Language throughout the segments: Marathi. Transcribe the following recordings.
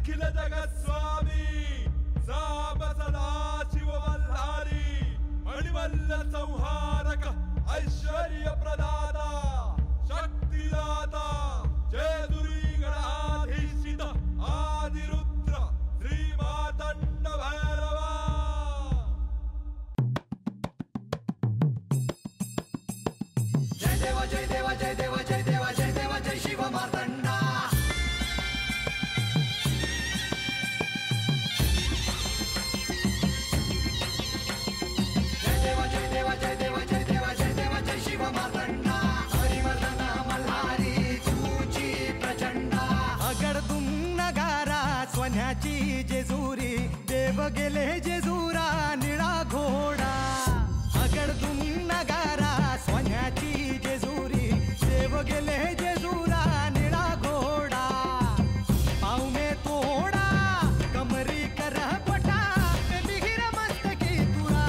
अखिल जगस्वामी साम सदा शिव मल्हारी मणिमल्ल संहारक ऐश्वर्य प्रदाता शक्तिदाता जयदुरी गणाधीशित आदिरुद्र श्री मातंड भैरवा। जय देव जय देव जय देव जय देव जय देव जय शिव मातंडा। जय देव जय देव जय देव जय देव जय देव जय शिव मातंडा। हरिवर्धन मल्हारी तुझी प्रचंडा। अगडदुम नगारा सोन्याची जेजुरी देव गेले जेजुरा निळा घोडा। अगडदुम नगारा सोन्याची जेजुरी देव गेले जेजुरा निळा घोडा। पाव में तोडा कमरी कर पटा मिहिर मस्तकी तुरा।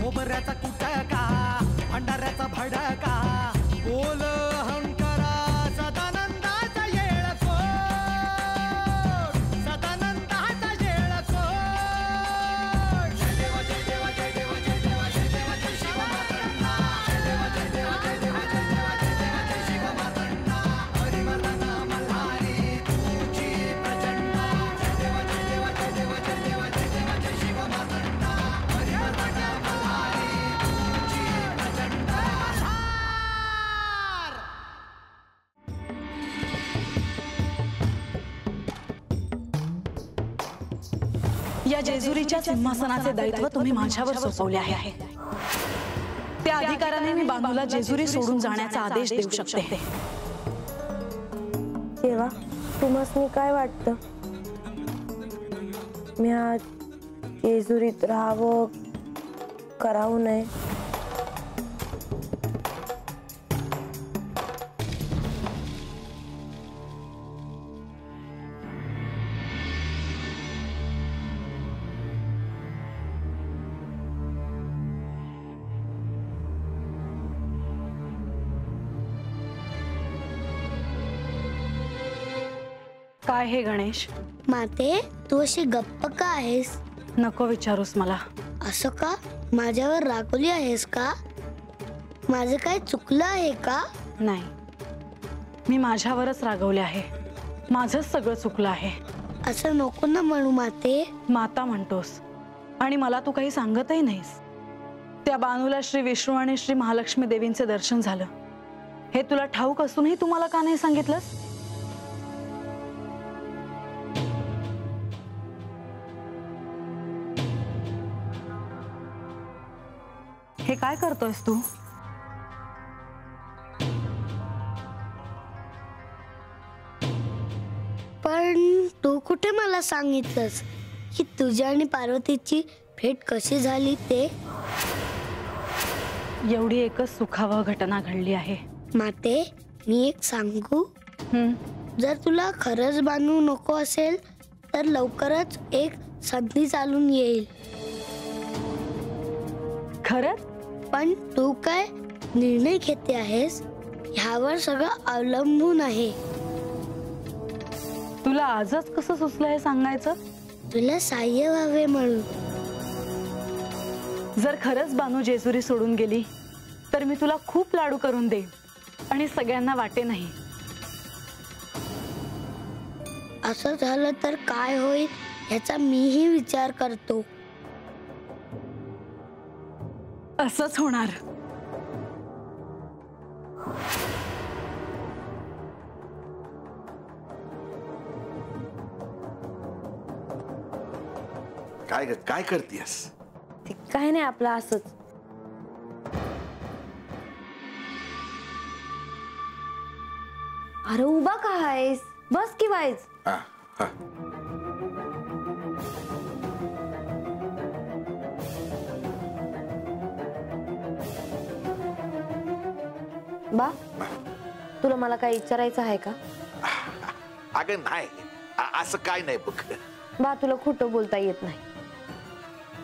खोबऱ्याचा कुटका भंडाऱ्याचा भडका बोल अहंकारा सदानंदाचा येळकोट सदानंदाचा येळकोट। जय देव जय देव जय देव जय देव जय देव जय शिव मातंडा। जय देव जय देव जय देव जय देव जय देव जय शिव मातंडा। हरिवर्धन मल्हारी तुझी प्रचंडा। जय देव जय देव जय देव जय देव जय देव जय शिव मातंडा। हरिवर्धन मल्हारी तुझी प्रचंडा। या जेजुरीच्या सिंहासनाचे दायित्व तुम्ही माझ्यावर सोपवले आहे। त्या अधिकाराने मी बानूला जेजुरी सोडून जाण्याचा आदेश देऊ शकते। तेव्हा तुम्हाला काय वाटतं? मी आज जेजुरीत राहावं करावं नये? काय हे गणेश? माते तू अशी गप्प का आहेस? नको विचारूस मला। असं का? माझ्यावर रागवली आहेस का? माझं काय चुकलं आहे का? नाही, मी माझ्यावरच रागवले आहे। माझंच सगळं चुकलं आहे। असं नको ना म्हणू माते। माता म्हणतोस आणि मला तू काही सांगतही नाहीस। त्या बानूला श्री विष्णू आणि श्री महालक्ष्मी देवींचे दर्शन झालं हे तुला ठाऊक असूनही तू मला का नाही सांगितलंस? हे काय करतोयस तू? पण तू कुठे मला सांगितलंस की तुझ्या आणि पार्वतीची भेट कशी झाली ते? एवढी एकच सुखावह घटना घडली आहे। माते मी एक सांगू? जर तुला खरंच बानू नको असेल तर लवकरच एक संधी चालून येईल। खरंच? पण तू काय निर्णय घेते आहेस ह्यावर सगळं अवलंबून आहे। तुला आजच कसं सुचलं हे सांगायचं? तुला सहाय्य व्हावे म्हणून। जर खरंच बानू जेजुरी सोडून गेली तर मी तुला खूप लाडू करून देईन आणि सगळ्यांना वाटे नाही। असं झालं तर काय होईल याचा मीही विचार करतो। असंच होणार। काय करतेस? ते काय नाही आपलं असंच। अरे उभा का आहेस? बस की वाईज। बा तुला मला काय विचारायचं आहे का? अगं नाही, असं काय नाही बघ। बा तुला खोटं बोलता येत नाही,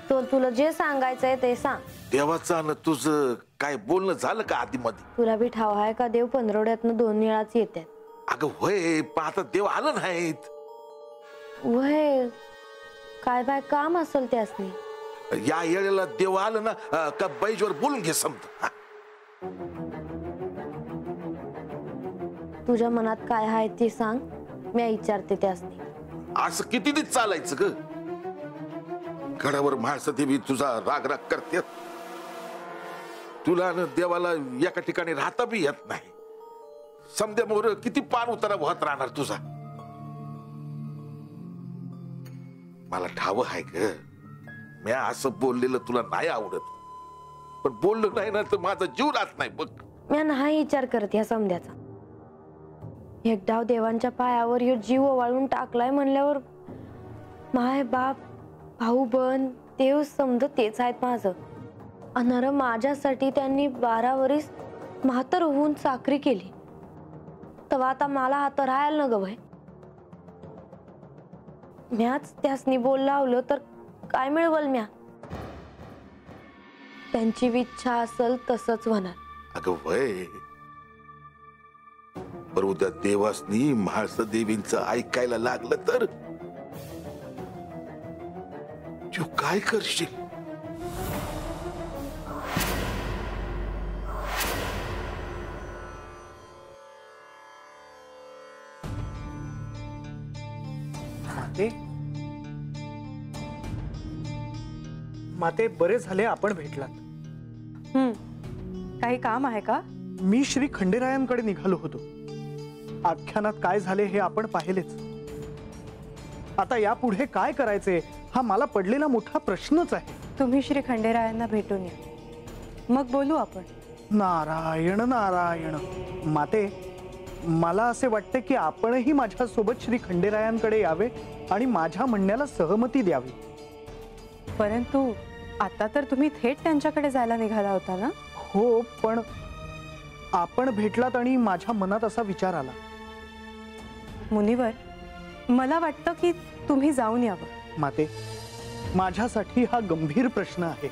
तो तुला जे सांगायचंय ते सांग। देवाचं न तुझं काय बोलणं झालं का आधी मध्ये? तुला बी ठाव आहे का देव 15 2 वेळाच येतात। अगं होय, पण आता देव आलं नाहीत. वय काय बाय काम असेल त्यासनी. या येळेला देव आलं ना का बैजवर बोलून घे समजा. तुझ्या मनात काय आहे ते सांग, मी विचारते त्यासनी. असं किती दिवस चालायचं ग? गडावर म्हाळसा देवी तुझा राग राग करते. तुला न देवाला एका ठिकाणी राहता बी येत नाही. समद्या मोर किती पान उतारा वाहत राहणार तुझा. मला ठाव आहे ग, मी असं बोललेलं तुला नाही आवडत, पण बोललं नाही ना तर माझा जीव राहत नाही बघ. मी नाही विचार करत या समध्याचा. एक डाव देवांच्या पायावर यो जीव ओवाळून टाकलाय म्हणल्यावर माय बाप भाऊ बन देव समज तेच आहेत माझं. अनार माझ्यासाठी त्यांनी 12 वर्ष म्हातर होऊन चाकरी केली, तेव्हा आता मला हात राहायला न गवय. म्याच त्यासनी बोल लावलं तर काय मिळवल म्या. त्यांची इच्छा असल तसंच होणार. अगं वय, बरं उद्या देवासनी म्हाळसा देवींचं ऐकायला लागलं तर तू काय करशील? माते बरे झाले आपण भेटलात. काही काम आहे का? मी श्री खंडेरायांकडे निघालो होतो. आख्यानात काय झाले हे आपण पाहिलेच. आता यापुढे काय करायचे हा मला पडलेला मोठा प्रश्नच आहे. तुम्ही श्री खंडेरायांना भेटून या, मग बोलू आपण. नारायण नारायण. माते, मला असे वाटते की आपणही माझ्या सोबत श्री खंडेरायांकडे यावे आणि माझ्या म्हणण्याला सहमती द्यावी. परंतु आता तर तुम्ही थेट त्यांच्याकडे जायला निघाला होता ना? हो, पण आपण भेटलात आणि माझ्या मनात असा विचार आला. मुनिवर, मला वाटतं की तुम्ही जाऊन यावं. माते, माझ्यासाठी हा गंभीर प्रश्न आहे.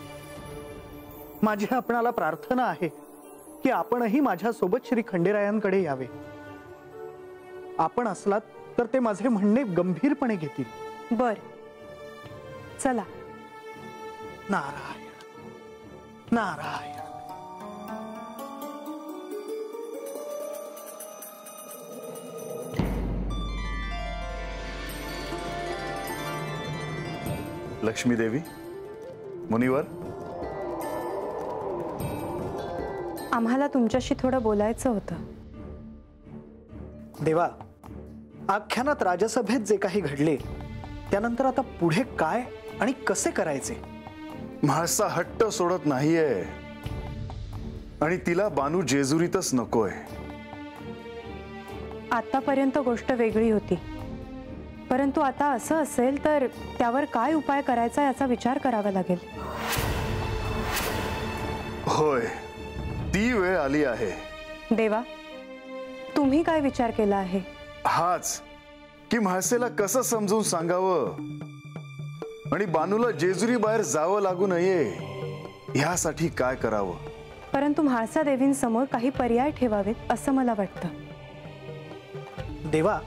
माझी आपणाला प्रार्थना आहे की आपणही माझ्या सोबत श्री खंडेरायांकडे यावे. आपण असलात तर ते माझे म्हणणे गंभीरपणे घेतील. बर, चला. नारायण नारायण. लक्ष्मी देवी, मुनिवर, आम्हाला तुमच्याशी थोडं बोलायचं होतं. देवा, आख्यानात राजसभेत जे काही घडले त्यानंतर आता पुढे काय आणि कसे करायचे? म्हाळसा हट्ट सोडत नाहीये आणि तिला बानू जेजुरीतच नकोय. आतापर्यंत गोष्ट वेगळी होती, परंतु आता असं असेल तर त्यावर काय उपाय करायचा याचा विचार करावा लागेल. होय, ती वेळ आली आहे. देवा, तुम्ही काय विचार केला आहे? हाच की म्हाळसेला कसं समजून सांगावं आणि बानूला जेजुरी बाहेर जावं लागू नये यासाठी काय करावं. परंतु म्हाळसा देवींसमोर काही पर्याय ठेवावेत असं मला वाटतं. देवा,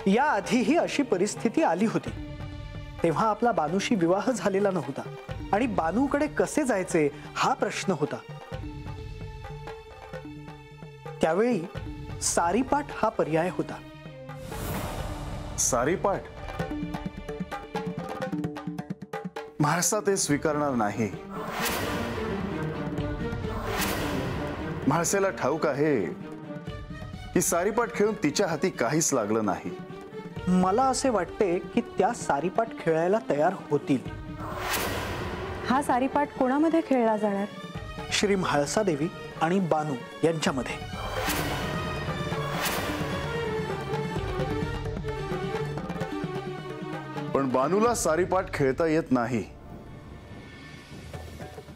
या आधीही अशी परिस्थिती आली होती. तेव्हा आपला बानूशी विवाह झालेला नव्हता आणि बानूकडे कसे जायचे हा प्रश्न होता. त्यावेळी सारीपाट हा पर्याय होता. सारीपाट? म्हाळसा ते स्वीकारणार नाही. म्हाळसेला ठाऊक आहे की सारीपाट खेळून तिच्या हाती काहीच लागलं नाही. मला असे वाटते की त्या सारीपाट खेळायला तयार होतील. हा सारीपाट कोणामध्ये खेळला जाणार? श्री म्हाळसा देवी आणि बानू यांच्यामध्ये. पण बानूला सारीपाट खेळता येत नाही.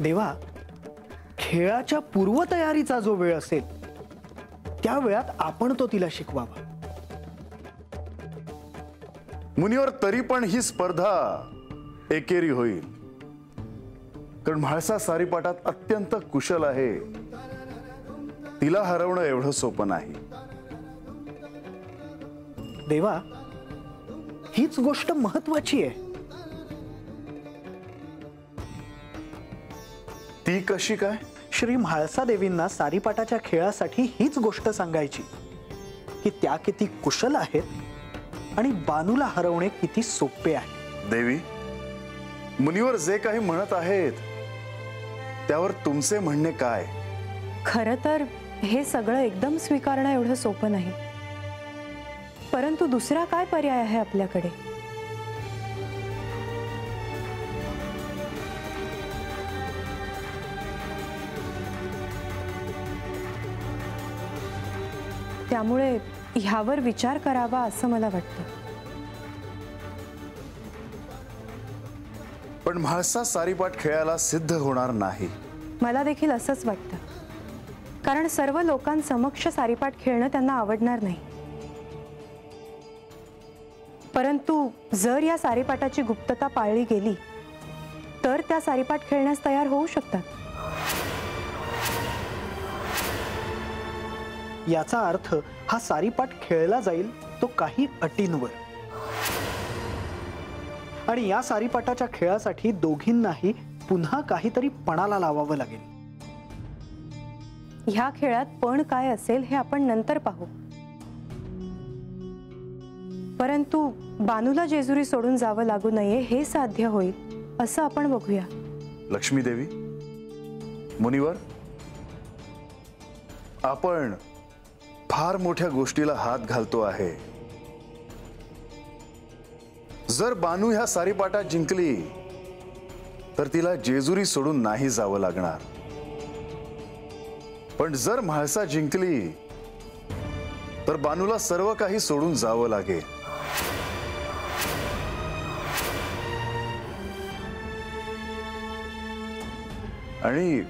देवा, खेळाच्या पूर्वतयारीचा जो वेळ असेल त्या वेळात आपण तो तिला शिकवावा. मुनिवर, तरी पण ही स्पर्धा एकेरी होईल, कारण म्हाळसा सारीपाटात अत्यंत कुशल आहे. तिला हरवणं एवढं सोपं नाही. देवा, हीच गोष्ट महत्वाची आहे. ती कशी काय? श्री म्हाळसा देवींना सारीपाटाच्या खेळासाठी हीच गोष्ट सांगायची की त्या किती कुशल आहेत आणि बानूला हरवणे किती सोपे आहे. देवी, मुनिवर जे काही म्हणत आहेत त्यावर तुमचे म्हणणे काय? खरं तर हे सगळं एकदम स्वीकारणं एवढं सोपं नाही, परंतु दुसरा काय पर्याय आहे आपल्याकडे? त्यामुळे ह्यावर विचार करावा असं मला वाटतं. पण म्हाळसा सारीपाट खेळायला सिद्ध होणार नाही. मला देखील असंच वाटतं, कारण सर्व लोकांसमक्ष सारीपाट खेळणं त्यांना आवडणार नाही. परंतु जर या सारीपाटाची गुप्तता पाळली गेली तर त्या सारीपाट खेळण्यास तयार होऊ शकतात. याचा अर्थ हा सारीपाट खेळला जाईल तो काही अटींवर, आणि या सारीपाटाच्या खेळासाठी दोघींनाही पुन्हा काहीतरी पणाला लावावं लागेल. ह्या खेळात पण काय असेल हे आपण नंतर पाहू, परंतु बानूला जेजुरी सोडून जावं लागू नये हे साध्य होईल असं आपण बघूया. लक्ष्मी देवी, मुनिवर, आपण फार मोठ्या गोष्टीला हात घालतो आहे. जर बानू ह्या सारीपाटात जिंकली तर तिला जेजुरी सोडून नाही जावं लागणार, पण जर म्हाळसा जिंकली तर बानूला सर्व काही सोडून जावं लागेल. आणि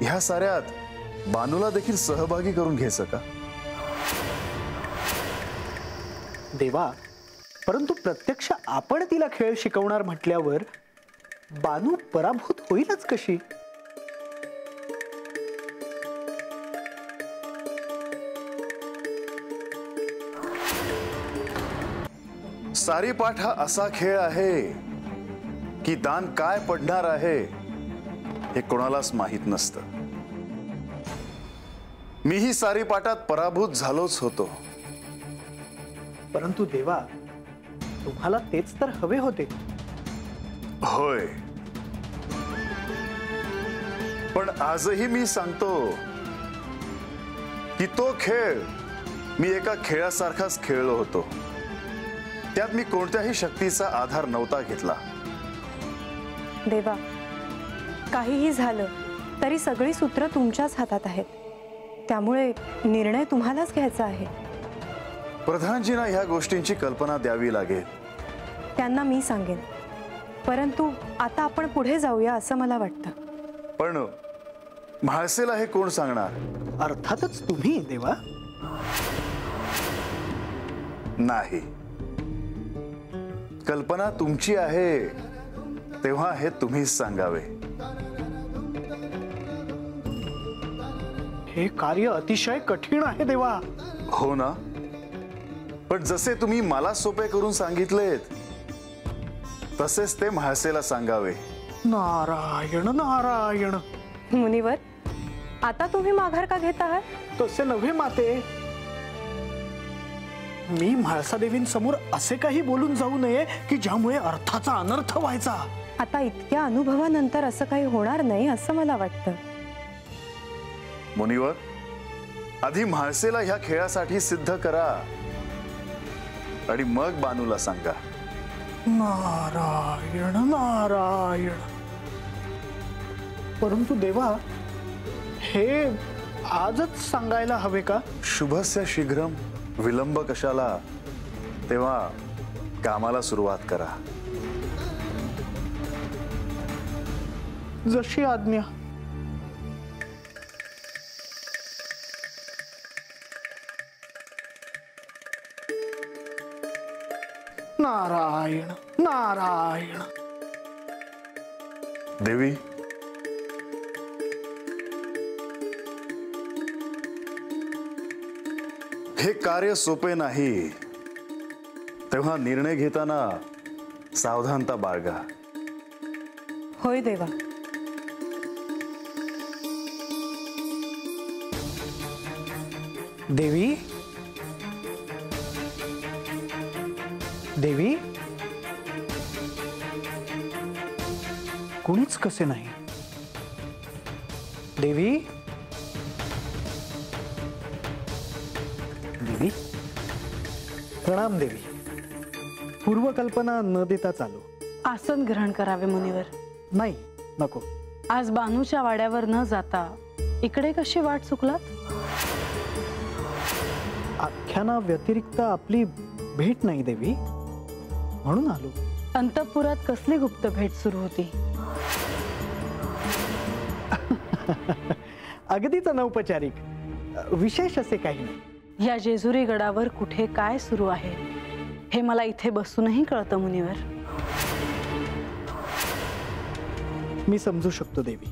ह्या साऱ्यात बानूला देखील सहभागी करून घ्यायचं का? देवा, परंतु प्रत्यक्ष आपण तिला खेळ शिकवणार म्हटल्यावर बानू पराभूत होईलच कशी? सारीपाट हा असा खेळ आहे की दान काय पडणार आहे हे कोणालाच माहित नसतं. मीही सारीपाटात पराभूत झालोच होतो. परंतु देवा, तुम्हाला तेच तर हवे होते. होय, पण आजही मी सांगतो की तो खेळ मी एका खेळासारखाच खेळलो होतो. त्यात मी कोणत्याही शक्तीचा आधार नव्हता घेतला. देवा, काहीही झालं तरी सगळी सूत्र तुमच्याच हातात आहेत, त्यामुळे निर्णय तुम्हालाच घ्यायचा आहे. प्रधानजींना ह्या गोष्टींची कल्पना द्यावी लागेल. त्यांना मी सांगेन, परंतु आता आपण पुढे जाऊया असं मला वाटतं. पण म्हाळसेला हे कोण सांगणार? अर्थातच तुम्ही देवा. नाही, कल्पना तुमची आहे तेव्हा हे तुम्हीच सांगावे. हे कार्य अतिशय कठीण आहे देवा. हो ना, पण जसे तुम्ही मला सोपे करून सांगितलेत तसेच ते म्हाळसेला सांगावे. नारायण नारायण. मुनिवर, आता तुम्ही माघार का घेत आहात? तसे नव्हे माते, मी म्हाळसा देवींसमोर असे काही बोलून जाऊ नये की ज्यामुळे अर्थाचा अनर्थ व्हायचा. आता इतक्या अनुभवानंतर असं काही होणार नाही असं मला वाटतं. मुनिवर, आधी म्हाळसेला ह्या खेळासाठी सिद्ध करा आणि मग बानूला सांगा. नारायण नारायण. परंतु देवा, हे आजच सांगायला हवे का? शुभस्य शीघ्रम, विलंब कशाला. तेव्हा कामाला सुरुवात करा. जशी आज्ञा. नारायण नारायण. देवी, हे कार्य सोपे नाही, तेव्हा निर्णय घेताना सावधानता बाळगा. होय देवा. देवी, देवी, कुणीच कसे नाही. देवी, देवी, प्रणाम देवी. पूर्वकल्पना न देता चालू. आसन ग्रहण करावे मुनिवर. नाही, नको. आज बानूच्या वाड्यावर न जाता इकडे कशी वाट चुकलात? आख्याना व्यतिरिक्त आपली भेट नाही देवी, म्हणून आलो. अंतःपुरात कसली गुप्त भेट सुरू होती? अगदीच अनौपचारिक, विशेष असे काही नाही. या जेजुरी गडावर कुठे काय सुरू आहे हे मला इथे बसूनही कळतं मुनिवर. मी समजू शकतो देवी.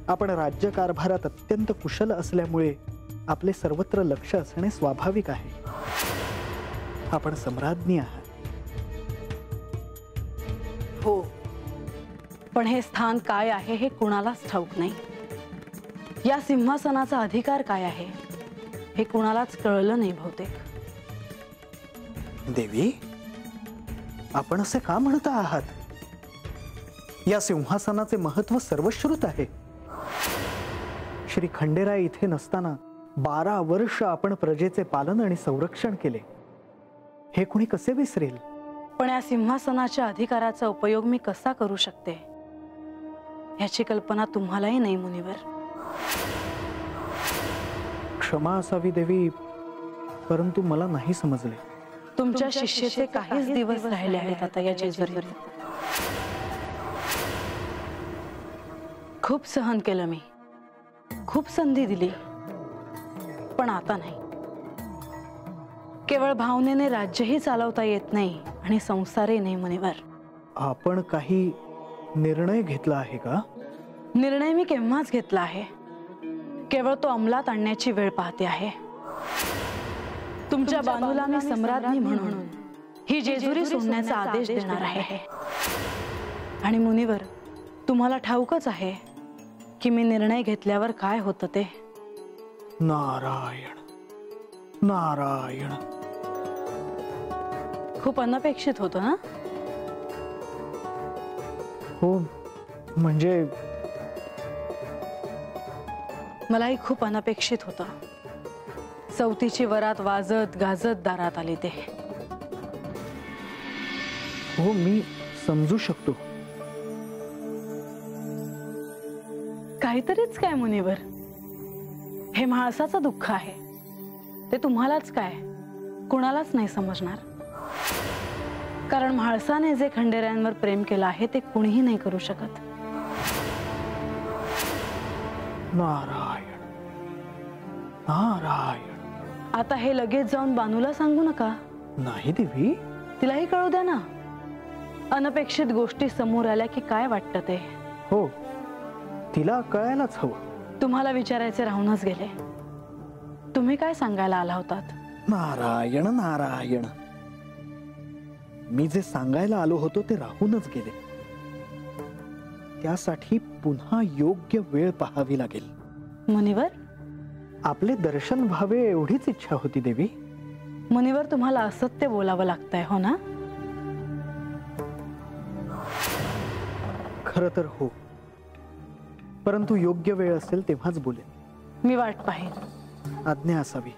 आपण राज्यकारभारात अत्यंत कुशल असल्यामुळे आपले सर्वत्र लक्ष असणे स्वाभाविक आहे. आपण सम्राज्ञी आहात. हो, पण हे स्थान काय आहे हे कुणालाच ठाऊक नाही. या सिंहासनाचा अधिकार काय आहे हे कुणालाच कळलं नाही बहुतेक. देवी, आपण असे का म्हणता आहात? या सिंहासनाचे महत्व सर्वश्रुत आहे. श्री खंडेराय इथे नसताना 12 वर्ष आपण प्रजेचे पालन आणि संरक्षण केले. हे कुणी कसे विसरेल? पण या सिंहासनाच्या अधिकाराचा उपयोग मी कसा करू शकते याची कल्पना तुम्हालाही नाही मुनिवर. क्षमा असावी देवी, परंतु मला नाही समजले. तुमच्या शिष्येचे काहीच दिवस राहिले आहेत आता या जेजुरीत. खूप सहन केलं मी, खूप संधी दिली, पण आता नाही. केवळ भावनेने राज्यही चालवता येत नाही आणि संसारही नाही मुनिवर. आपण काही निर्णय घेतला आहे का? निर्णय मी केव्हाच घेतला आहे. केवळ तो अंमलात आणण्याची वेळ पाहते आहे. तुमच्या बानूला मी सम्राज्ञी म्हणून ही जेजुरी सोडण्याचा आदेश देणार आहे. आणि मुनिवर, तुम्हाला ठाऊकच आहे की मी निर्णय घेतल्यावर काय होतं ते. नारायण नारायण. खूप अनपेक्षित होतं ना? हो, म्हणजे मलाही खूप अनपेक्षित होतं. चौथीची वरात वाजत गाजत दारात आली ते. हो, मी समजू शकतो. काहीतरीच काय मुनिवर, हे म्हाळसाचं दुःख आहे. ते तुम्हालाच काय, कुणालाच नाही समजणार. कारण म्हाळसाने जे खंडेरायांवर प्रेम केलं आहे ते कुणीही नाही करू शकत. नारायण नारायण. आता हे लगेच जाऊन बानूला सांगू नका. नाही देवी, तिलाही कळू द्या ना. अनपेक्षित गोष्टी समोर आल्या की काय वाटतं ते. हो, तिला कळायलाच हवं. तुम्हाला विचारायचे राहूनच गेले. तुम्ही काय सांगायला आला होतात? नारायण नारायण. मी जे सांगायला आलो होतो ते राहूनच गेले. त्यासाठी पुन्हा योग्य वेळ पाहावी लागेल. मुनिवर, आपले दर्शन व्हावे एवढीच इच्छा होती देवी. मुनिवर, तुम्हाला असत्य बोलावं लागतंय हो ना? खरं तर हो, परंतु योग्य वेळ असेल तेव्हाच बोलेन. मी वाट पाहेन. आज्ञा असावी.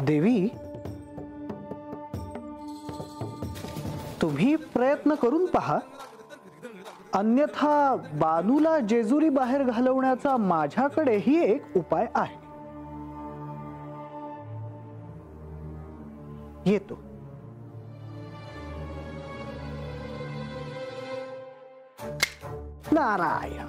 देवी, तुम्ही प्रयत्न करून पहा. अन्यथा बानूला जेजुरी बाहेर घालवण्याचा माझ्याकडेही एक उपाय आहे. येतो. नारायण.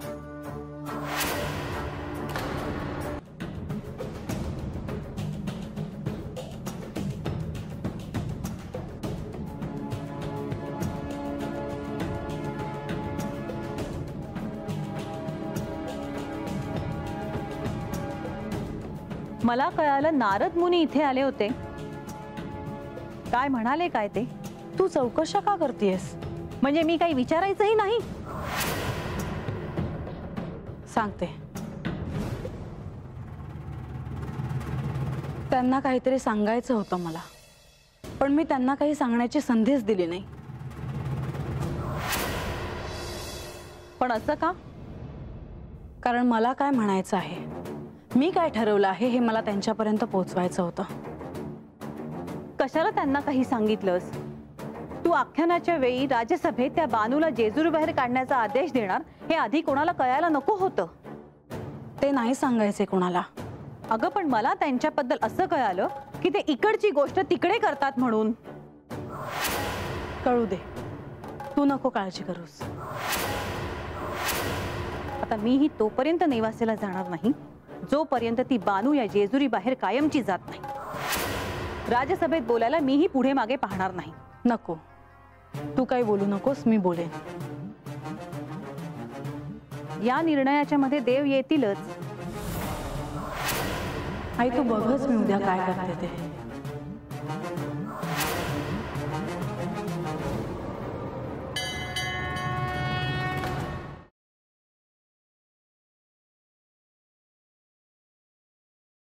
मला कळालं नारद मुनी इथे आले होते. काय म्हणाले काय ते? तू चौकशा का करतेस? म्हणजे मी काही विचारायचंही नाही? सांगते. त्यांना काहीतरी सांगायचं होतं मला, पण मी त्यांना काही सांगण्याची संधीच दिली नाही. पण असं का? कारण मला काय म्हणायचं आहे, मी काय ठरवलं आहे हे मला त्यांच्यापर्यंत पोहोचवायचं होतं. कशाला त्यांना काही सांगितलंस? तू आख्यानाच्या वेळी राज्यसभेत त्या बानूला जेजुरी बाहेर काढण्याचा आदेश देणार हे आधी कोणाला कळायला नको होतं. ते नाही सांगायचे कोणाला. अगं पण मला त्यांच्याबद्दल असं कळालं की ते इकडची गोष्ट तिकडे करतात म्हणून. कळू दे, तू नको काळजी करूस. आता मीही तोपर्यंत नेवासेला जाणार नाही जोपर्यंत ती बानू या जेजुरी बाहेर कायमची जात नाही. राज्यसभेत बोलायला मीही पुढे मागे पाहणार नाही. नको, तू काही बोलू नकोस, मी बोलेन. या निर्णयाच्या मध्ये देव येतीलच. आई तू बघच मी उद्या काय करते ते.